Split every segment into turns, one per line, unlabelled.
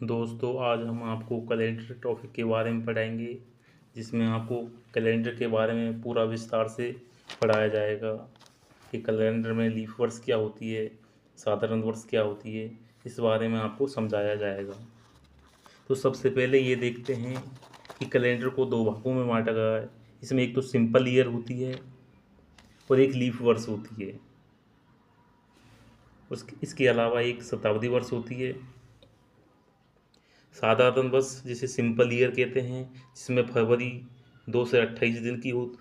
दोस्तों, आज हम आपको कैलेंडर टॉपिक के बारे में पढ़ाएंगे, जिसमें आपको कैलेंडर के बारे में पूरा विस्तार से पढ़ाया जाएगा कि कैलेंडर में लीफ वर्ष क्या होती है, साधारण वर्ष क्या होती है। इस बारे में आपको समझाया जाएगा। तो सबसे पहले ये देखते हैं कि कैलेंडर को दो भागों में बांटा गया है। इसमें एक तो सिंपल ईयर होती है और एक लीफ वर्ष होती है। इसके अलावा एक शताब्दी वर्ष होती है। साधारण वर्ष जिसे सिंपल ईयर कहते हैं, जिसमें फरवरी 2 से 28 दिन की हो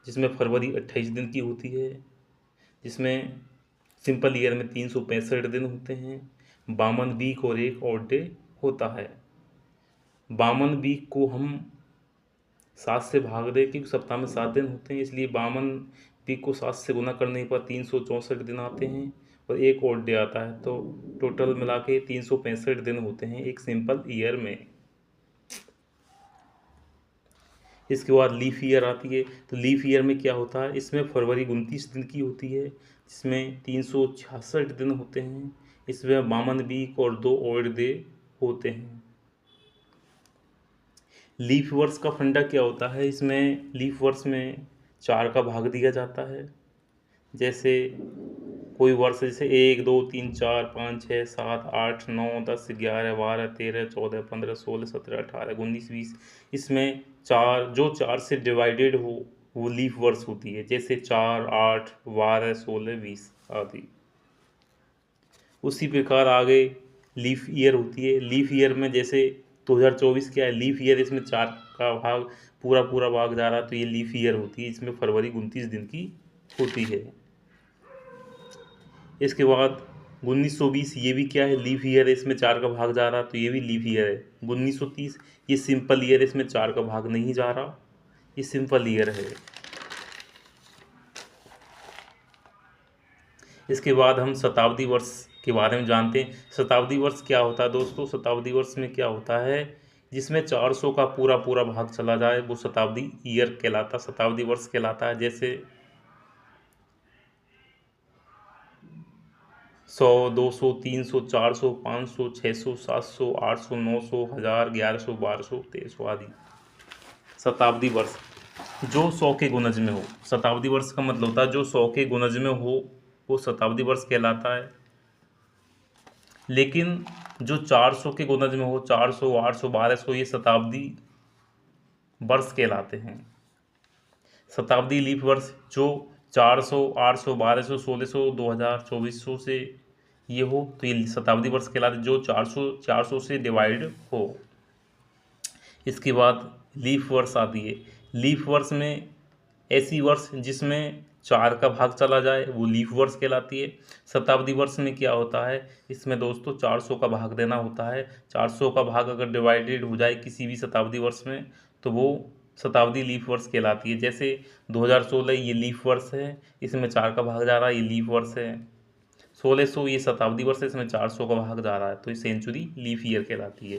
जिसमें फरवरी 28 दिन की होती है। जिसमें सिंपल ईयर में 365 दिन होते हैं। बावन वीक और एक ऑड डे होता है। बावन वीक को हम 7 से भाग दें, क्योंकि सप्ताह में 7 दिन होते हैं, इसलिए बावन वीक को 7 से गुना करने पर 364 दिन आते हैं और एक ऑड डे आता है। तो टोटल मिला के 365 दिन होते हैं एक सिंपल ईयर में। इसके बाद लीफ ईयर आती है। तो लीफ ईयर में क्या होता है, इसमें फरवरी 29 दिन की होती है, जिसमें 366 दिन होते हैं। इसमें 52 वीक और 2 ऑड डे होते हैं। लीफ वर्ष का फंडा क्या होता है, इसमें लीफ वर्ष में 4 का भाग दिया जाता है। जैसे कोई वर्ष जैसे 1 2 3 4 5 6 7 8 9 10 11 12 13 14 15 16 17 18 19 20, इसमें चार से डिवाइडेड हो वो लीफ वर्ष होती है। जैसे 4 8 12 16 20 आदि। उसी प्रकार आगे लीफ ईयर होती है। लीफ ईयर में जैसे 2024 क्या है, लीफ ईयर, इसमें 4 का भाग पूरा भाग जा रहा, तो ये लीफ ईयर होती है। इसमें फरवरी 29 दिन की होती है। इसके बाद 1920, ये भी क्या है, लीफ ईयर है, इसमें 4 का भाग जा रहा, तो ये भी लीफ ईयर है। 1930 ये सिंपल ईयर, इसमें 4 का भाग नहीं जा रहा, ये सिंपल ईयर है। इसके बाद हम शताब्दी वर्ष के बारे में जानते हैं। शताब्दी वर्ष क्या होता है दोस्तों, शताब्दी वर्ष में क्या होता है, जिसमें 400 का पूरा भाग चला जाए वो शताब्दी ईयर कहलाता, शताब्दी वर्ष कहलाता है। जैसे 100 200 300 400 500 600 700 800 900 1000 1100 1200 1300 आदि। शताब्दी वर्ष जो 100 के गुणज में हो, शताब्दी वर्ष का मतलब होता है जो 100 के गुणज में हो वो शताब्दी वर्ष कहलाता है। लेकिन जो 400 के गुणज में हो, 400 800 1200, ये शताब्दी वर्ष कहलाते हैं। शताब्दी लीफ वर्ष जो 400 800 1200 1600 2000 2400 से ये हो, तो ये शताब्दी वर्ष कहलाते, जो 400 से डिवाइड हो। इसके बाद लीफ वर्ष आती है। लीफ वर्ष में ऐसी वर्ष जिसमें 4 का भाग चला जाए वो लीफ वर्ष कहलाती है। शताब्दी वर्ष में क्या होता है, इसमें दोस्तों 400 का भाग देना होता है। 400 का भाग अगर डिवाइडेड हो जाए किसी भी शताब्दी वर्ष में, तो वो शताब्दी लीफ वर्ष कहलाती है। जैसे 2016 ये लीफ वर्ष है, इसमें 4 का भाग जा रहा है, ये लीफ वर्ष है। 1600 ये शताब्दी वर्ष है, इसमें 400 का भाग जा रहा है, तो ये सेंचुरी लीफ ईयर कहलाती है।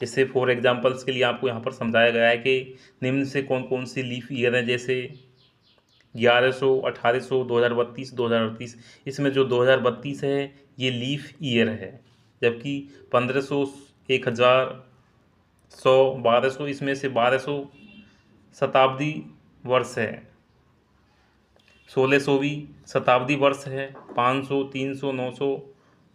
जैसे फॉर एग्जांपल्स के लिए आपको यहाँ पर समझाया गया है कि निम्न से कौन कौन सी लीफ ईयर है। जैसे 1100 1800 2032 2038, इसमें जो 2032 है ये लीफ ईयर है। जबकि 1500 1000 100 1200, इसमें से 1200 शताब्दी वर्ष है। 1600 भी शताब्दी वर्ष है। 500 300 900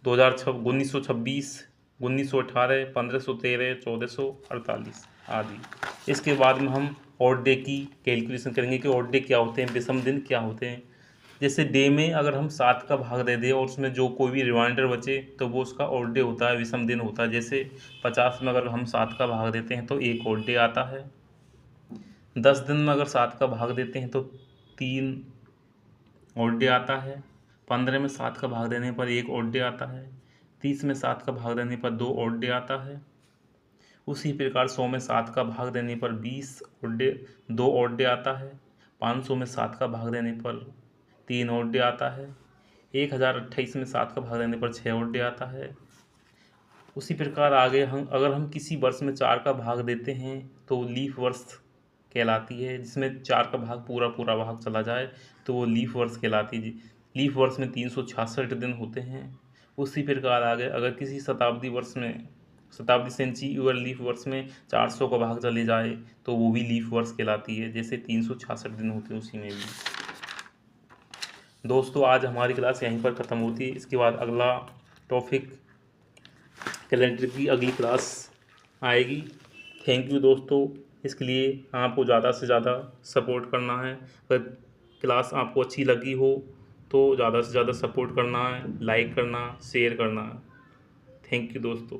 1926 1918 1513 1448 आदि। इसके बाद में हम ऑड डे की कैलकुलेशन करेंगे कि ऑड डे क्या होते हैं, विषम दिन क्या होते हैं। जैसे डे में अगर हम 7 का भाग दे दें और उसमें जो कोई भी रिमाइंडर बचे तो वो उसका ऑड डे होता है, विषम दिन होता है। जैसे 50 में अगर हम 7 का भाग देते हैं तो एक ऑड डे आता है। 10 दिन में अगर 7 का भाग देते हैं तो 3 ऑड डे आता है। 15 में 7 का भाग देने पर एक ऑड डे आता है। 30 में 7 का भाग देने पर 2 ऑड डे आता है। उसी प्रकार 100 में 7 का भाग देने पर 20 ऑड डे 2 ऑड डे आता है। 500 में 7 का भाग देने पर 3 ऑड डे आता है। 1028 में 7 का भाग देने पर 6 ऑड डे आता है। उसी प्रकार आगे हम किसी वर्ष में 4 का भाग देते हैं तो लीफ वर्ष कहलाती है। जिसमें 4 का भाग पूरा भाग चला जाए तो वो लीफ वर्ष कहलाती है। लीफ वर्ष में 366 दिन होते हैं। उसी प्रकार आगे अगर किसी शताब्दी वर्ष में शताब्दी सेंचुरी और लीफ वर्ष में 400 का भाग चले जाए तो वो भी लीफ वर्ष कहलाती है, जैसे 366 दिन होते हैं उसी में भी। दोस्तों आज हमारी क्लास यहीं पर ख़त्म होती है। इसके बाद अगला टॉपिक कैलेंडर की अगली क्लास आएगी। थैंक यू दोस्तों, इसके लिए आपको ज़्यादा से ज़्यादा सपोर्ट करना है। अगर क्लास आपको अच्छी लगी हो तो ज़्यादा से ज़्यादा सपोर्ट करना है, लाइक करना, शेयर करना है। थैंक यू दोस्तों।